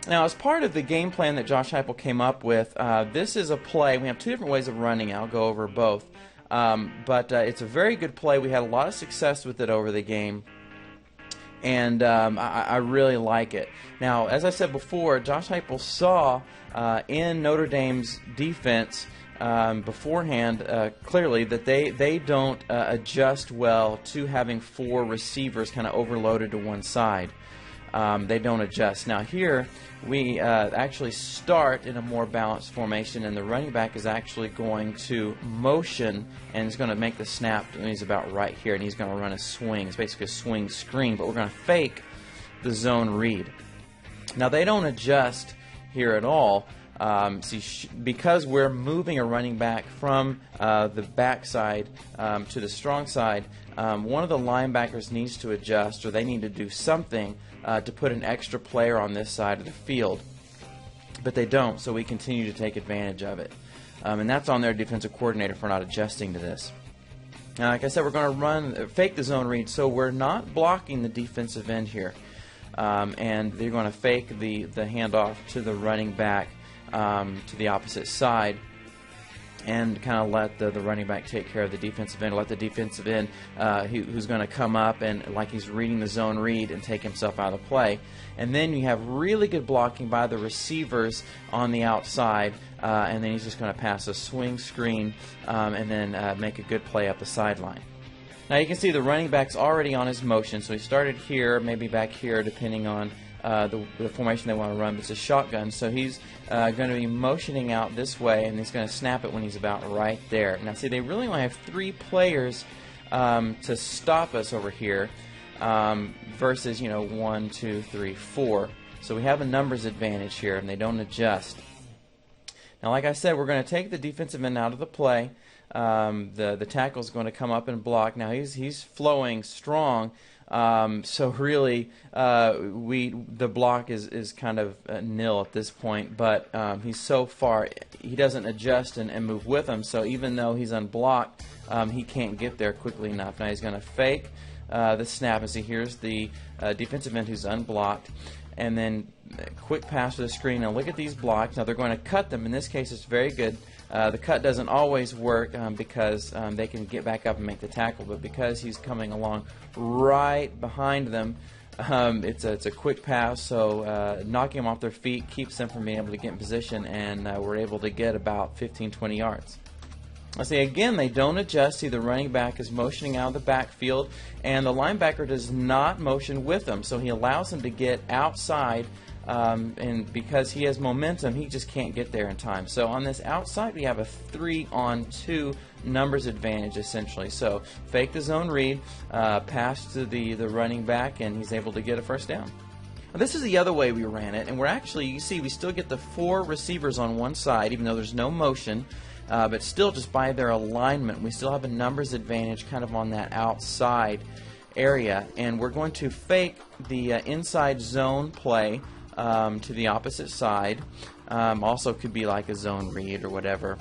Now, as part of the game plan that Josh Heupel came up with, this is a play. We have two different ways of running it. I'll go over both. But it's a very good play. We had a lot of success with it over the game, and I really like it. Now, as I said before, Josh Heupel saw in Notre Dame's defense beforehand clearly that they don't adjust well to having four receivers kind of overloaded to one side. They don't adjust. Now here we actually start in a more balanced formation, and the running back is actually going to motion and is going to make the snap, and he's about right here, and he's going to run a swing. It's basically a swing screen, but we're going to fake the zone read. Now they don't adjust here at all. Because we're moving a running back from the backside to the strong side, one of the linebackers needs to adjust, or they need to do something to put an extra player on this side of the field. But they don't, so we continue to take advantage of it. And that's on their defensive coordinator for not adjusting to this. Now, like I said, we're going to fake the zone read, so we're not blocking the defensive end here. And they're going to fake the handoff to the running back to the opposite side, and kind of let the running back take care of the defensive end, let the defensive end who's going to come up and like he's reading the zone read and take himself out of the play. And then you have really good blocking by the receivers on the outside, and then he's just going to pass a swing screen and then make a good play up the sideline. Now you can see the running back's already on his motion, so he started here, maybe back here, depending on the formation they want to run, but it's a shotgun, so he's going to be motioning out this way, and he's going to snap it when he's about right there. Now see, they really only have three players to stop us over here versus, 1, 2, 3, 4. So we have a numbers advantage here, and they don't adjust. Now like I said, we're going to take the defensive end out of the play. The tackle's going to come up and block. Now he's flowing strong. So really, the block is kind of nil at this point, but he's so far, he doesn't adjust and move with him, so even though he's unblocked, he can't get there quickly enough. Now he's going to fake the snap, and see, here's the defensive end who's unblocked, and then quick pass to the screen. Now look at these blocks. Now they're going to cut them. In this case, it's very good. The cut doesn't always work because they can get back up and make the tackle, but because he's coming along right behind them, it's a quick pass, so knocking them off their feet keeps them from being able to get in position, and we're able to get about 15-20 yards. I say again, they don't adjust. See, the running back is motioning out of the backfield, and the linebacker does not motion with them, so he allows them to get outside. And because he has momentum, he just can't get there in time. So on this outside, we have a 3-on-2 numbers advantage, essentially. So fake the zone read, pass to the running back, and he's able to get a first down. Now, this is the other way we ran it, and we're actually, you see, we still get the 4 receivers on one side, even though there's no motion. But still, just by their alignment, we still have a numbers advantage kind of on that outside area. And we're going to fake the inside zone play to the opposite side. Also could be like a zone read or whatever.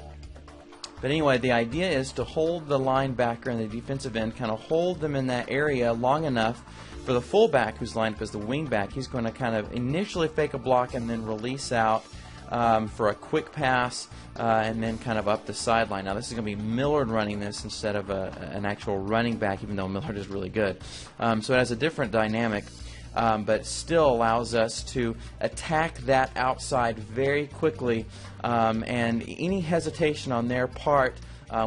But anyway, the idea is to hold the linebacker and the defensive end, kind of hold them in that area long enough for the fullback, who's lined up as the wingback. He's going to kind of initially fake a block and then release out for a quick pass and then kind of up the sideline. Now this is going to be Millard running this instead of an actual running back, even though Millard is really good. So it has a different dynamic. But still allows us to attack that outside very quickly, and any hesitation on their part,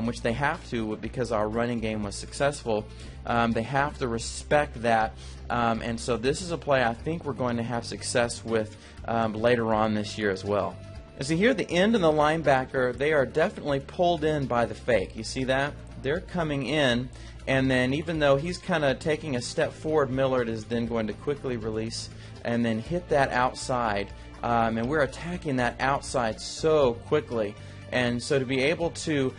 which they have to because our running game was successful, they have to respect that, and so this is a play I think we're going to have success with later on this year as well. And see here, the end and the linebacker, they are definitely pulled in by the fake. You see that? They're coming in, and then even though he's kind of taking a step forward, Millard is then going to quickly release and then hit that outside, and we're attacking that outside so quickly. And so to be able to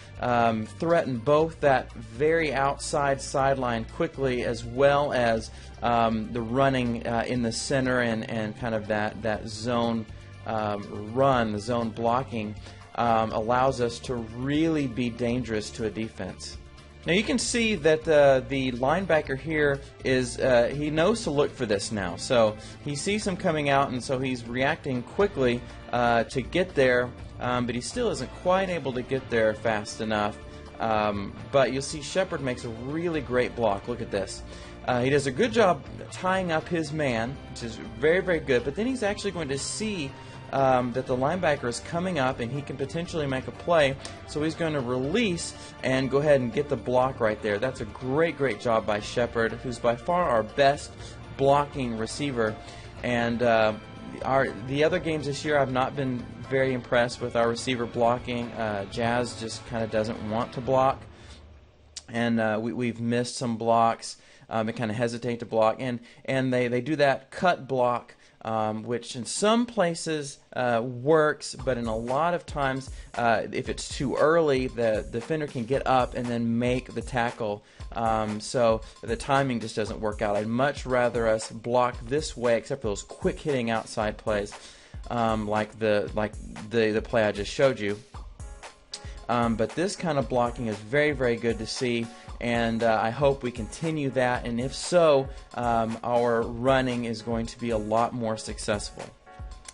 threaten both that very outside sideline quickly, as well as the running in the center and kind of that zone run, the zone blocking, allows us to really be dangerous to a defense. Now you can see that the linebacker here is, he knows to look for this now. So he sees him coming out, and so he's reacting quickly to get there, but he still isn't quite able to get there fast enough. But you'll see Shepard makes a really great block. Look at this. He does a good job tying up his man, which is very, very good, but then he's actually going to see that the linebacker is coming up and he can potentially make a play, so he's going to release and go ahead and get the block right there. That's a great, great job by Shepard, who's by far our best blocking receiver. And the other games this year, I've not been very impressed with our receiver blocking. Jazz just kind of doesn't want to block, and we've missed some blocks. They kind of hesitate to block, and they do that cut block, which in some places works, but in a lot of times, if it's too early, the defender can get up and then make the tackle. So the timing just doesn't work out. I'd much rather us block this way, except for those quick hitting outside plays, like the play I just showed you. But this kind of blocking is very, very good to see, and I hope we continue that, and if so, our running is going to be a lot more successful.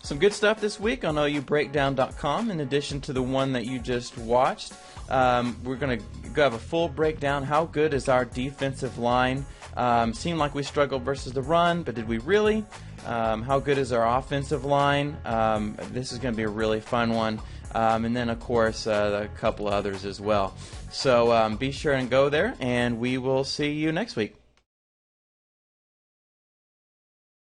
Some good stuff this week on OUBreakdown.com. In addition to the one that you just watched, we're going to go have a full breakdown. How good is our defensive line? Seemed like we struggled versus the run, but did we really? How good is our offensive line? This is going to be a really fun one. And then, of course, a couple others as well. So be sure and go there, and we will see you next week.